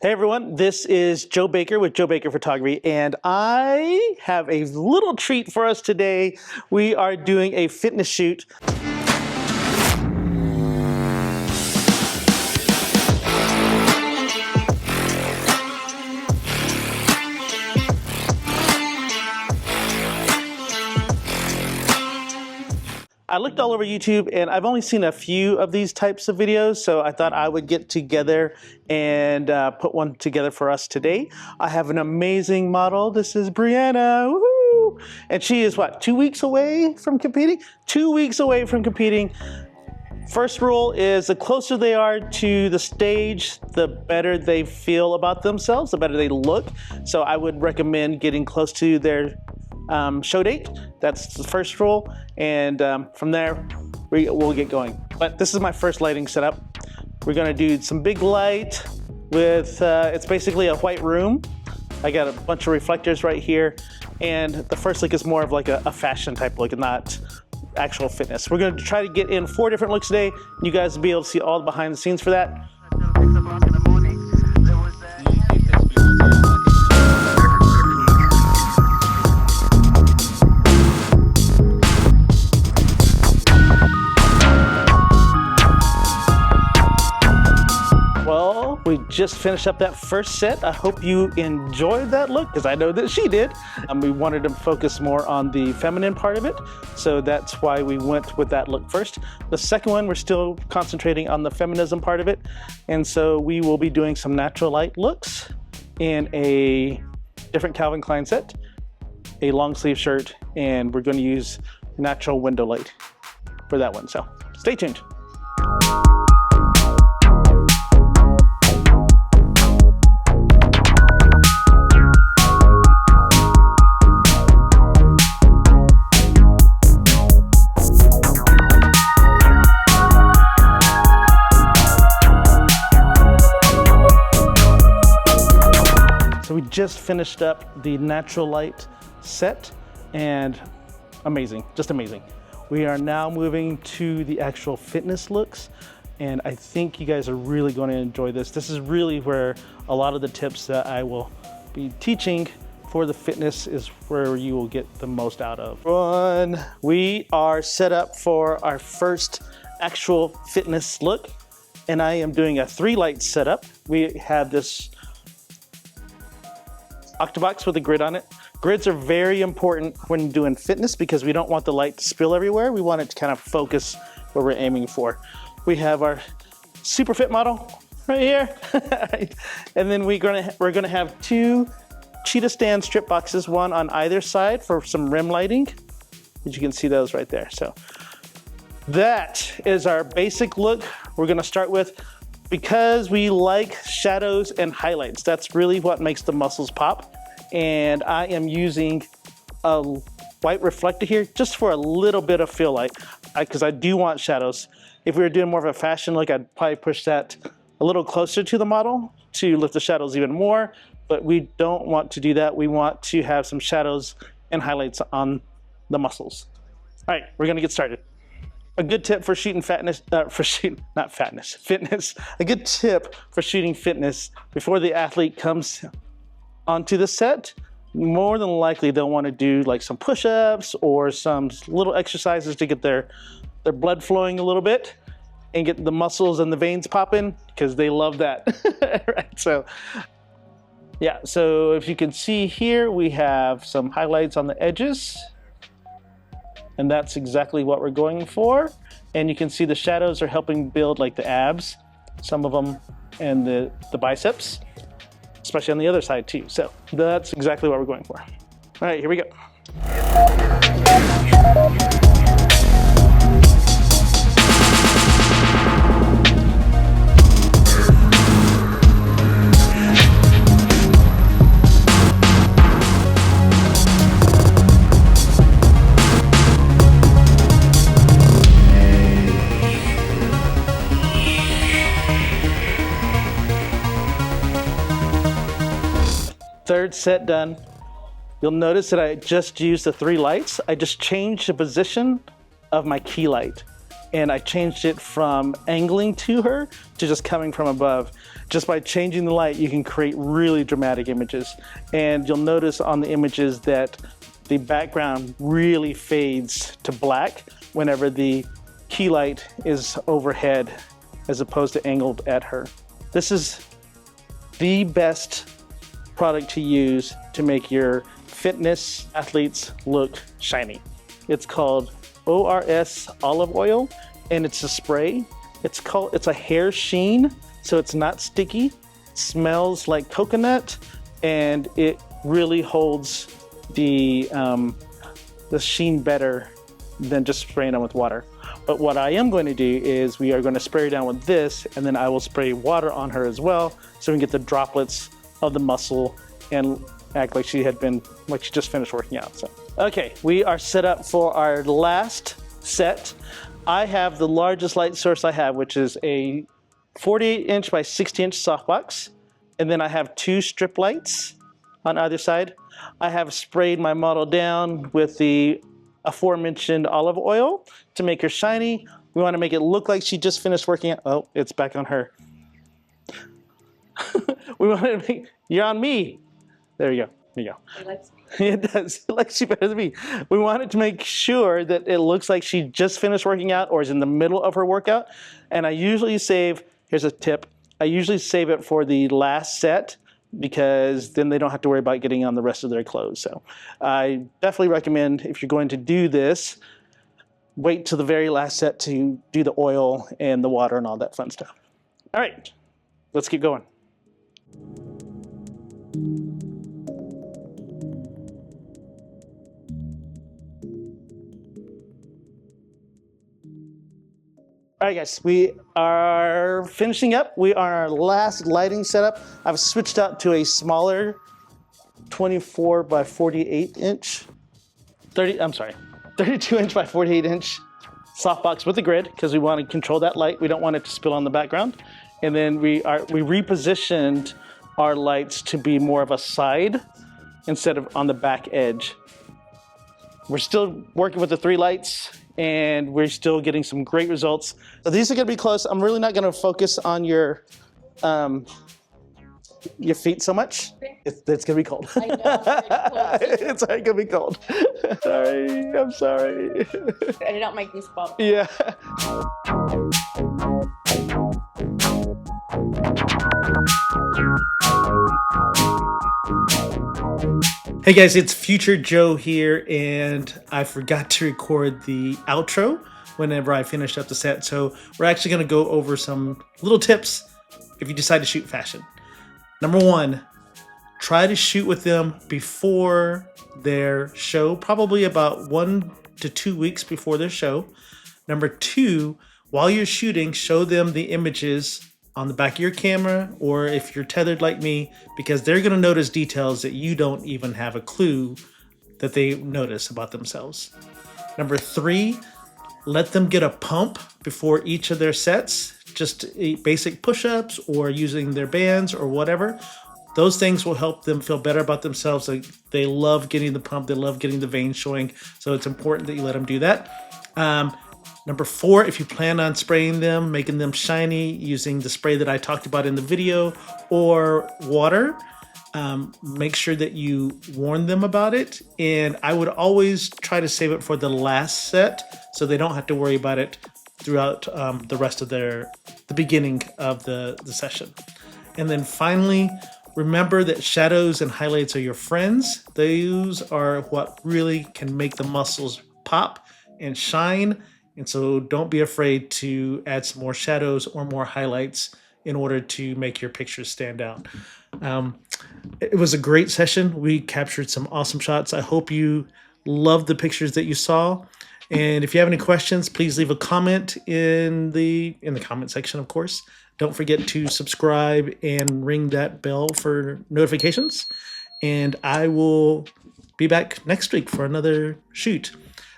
Hey everyone, this is Joe Baker with Joe Baker Photography, and I have a little treat for us today. We are doing a fitness shoot. I looked all over YouTube and I've only seen a few of these types of videos, so I thought I would get together and put one together for us today. I have an amazing model. This is Brianna, woohoo! And she is what, 2 weeks away from competing? 2 weeks away from competing. First rule is the closer they are to the stage, the better they feel about themselves, the better they look. So I would recommend getting close to their show date. That's the first rule, and from there we'll get going. But this is my first lighting setup. We're gonna do some big light with it's basically a white room. I got a bunch of reflectors right here, and the first look is more of like a fashion type look and not actual fitness. We're gonna try to get in 4 different looks today. You guys will be able to see all the behind the scenes for that. We just finished up that first set. I hope you enjoyed that look, because I know that she did. We wanted to focus more on the feminine part of it, so that's why we went with that look first. The second one, we're still concentrating on the feminism part of it, and so we will be doing some natural light looks in a different Calvin Klein set, a long sleeve shirt, and we're going to use natural window light for that one, so stay tuned. So we just finished up the natural light set, and amazing, just amazing. We are now moving to the actual fitness looks, and I think you guys are really going to enjoy this. This is really where a lot of the tips that I will be teaching for the fitness is where you will get the most out of. We are set up for our first actual fitness look, and I am doing a 3 light setup. We have this octobox with a grid on it. Grids are very important when doing fitness because we don't want the light to spill everywhere. We want it to kind of focus where we're aiming for. We have our super fit model right here. And then we're gonna have 2 cheetah stand strip boxes, one on either side for some rim lighting. As you can see those right there. So that is our basic look. We're gonna start with, because we like shadows and highlights. That's really what makes the muscles pop. And I am using a white reflector here just for a little bit of feel light, because I do want shadows. If we were doing more of a fashion look, I'd probably push that a little closer to the model to lift the shadows even more, but we don't want to do that. We want to have some shadows and highlights on the muscles. All right, we're gonna get started. A good tip for shooting fitness. A good tip for shooting fitness before the athlete comes onto the set. More than likely, they'll want to do like some push-ups or some little exercises to get their blood flowing a little bit and get the muscles and the veins popping, because they love that. Right? So, yeah. So if you can see here, we have some highlights on the edges. And that's exactly what we're going for. And you can see the shadows are helping build like the abs, some of them, and the biceps, especially on the other side too. So that's exactly what we're going for. All right, here we go. Third set done. You'll notice that I just used the 3 lights. I just changed the position of my key light, and I changed it from angling to her to just coming from above. Just by changing the light, you can create really dramatic images. And you'll notice on the images that the background really fades to black whenever the key light is overhead as opposed to angled at her. This is the best product to use to make your fitness athletes look shiny. It's called ORS olive oil, and it's a spray. It's a hair sheen, so it's not sticky. It smells like coconut, and it really holds the sheen better than just spraying them with water. But what I am going to do is we are going to spray her down with this, and then I will spray water on her as well, so we can get the droplets of the muscle and act like she just finished working out. So, okay, we are set up for our last set. I have the largest light source I have, which is a 48-inch by 60-inch softbox, and then I have 2 strip lights on either side. I have sprayed my model down with the aforementioned olive oil to make her shiny. We want to make it look like she just finished working out. Oh, it's back on her. We want to make, you're on me. There you go. There you go. It likes me. It does. It likes you better than me. We wanted to make sure that it looks like she just finished working out or is in the middle of her workout. And I usually save, here's a tip, I usually save it for the last set because then they don't have to worry about getting on the rest of their clothes. So I definitely recommend, if you're going to do this, wait till the very last set to do the oil and the water and all that fun stuff. All right, let's keep going. All right, guys, we are finishing up. We are our last lighting setup. I've switched out to a smaller 24 by 48 inch, 32 inch by 48 inch softbox with a grid because we want to control that light. We don't want it to spill on the background. And then we repositioned our lights to be more of a side instead of on the back edge. We're still working with the 3 lights, and we're still getting some great results. So these are gonna be close. I'm really not gonna focus on your feet so much. It's gonna be cold. I know, It's gonna be cold. Sorry, I'm sorry. I don't make goosebumps. Yeah. Hey guys, it's Future Joe here, and I forgot to record the outro whenever I finished up the set. So we're actually going to go over some little tips if you decide to shoot fashion. Number 1, try to shoot with them before their show, probably about 1 to 2 weeks before their show. Number 2, while you're shooting, show them the images on the back of your camera, or if you're tethered like me, because they're going to notice details that you don't even have a clue that they notice about themselves. Number 3, let them get a pump before each of their sets, just basic push-ups or using their bands or whatever. Those things will help them feel better about themselves. Like, they love getting the pump, they love getting the veins showing, so it's important that you let them do that. Number 4, if you plan on spraying them, making them shiny using the spray that I talked about in the video or water, make sure that you warn them about it. And I would always try to save it for the last set so they don't have to worry about it throughout the rest of the beginning of the session. And then finally, remember that shadows and highlights are your friends. Those are what really can make the muscles pop and shine. And so don't be afraid to add some more shadows or more highlights in order to make your pictures stand out. It was a great session. We captured some awesome shots. I hope you loved the pictures that you saw. And if you have any questions, please leave a comment in the comment section, of course. Don't forget to subscribe and ring that bell for notifications. And I will be back next week for another shoot.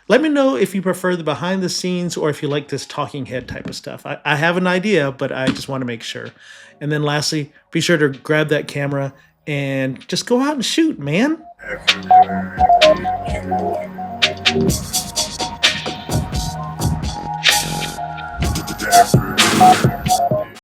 Let me know if you prefer the behind the scenes or if you like this talking head type of stuff. I have an idea, but I just want to make sure. And then lastly, be sure to grab that camera and just go out and shoot, man. Everywhere.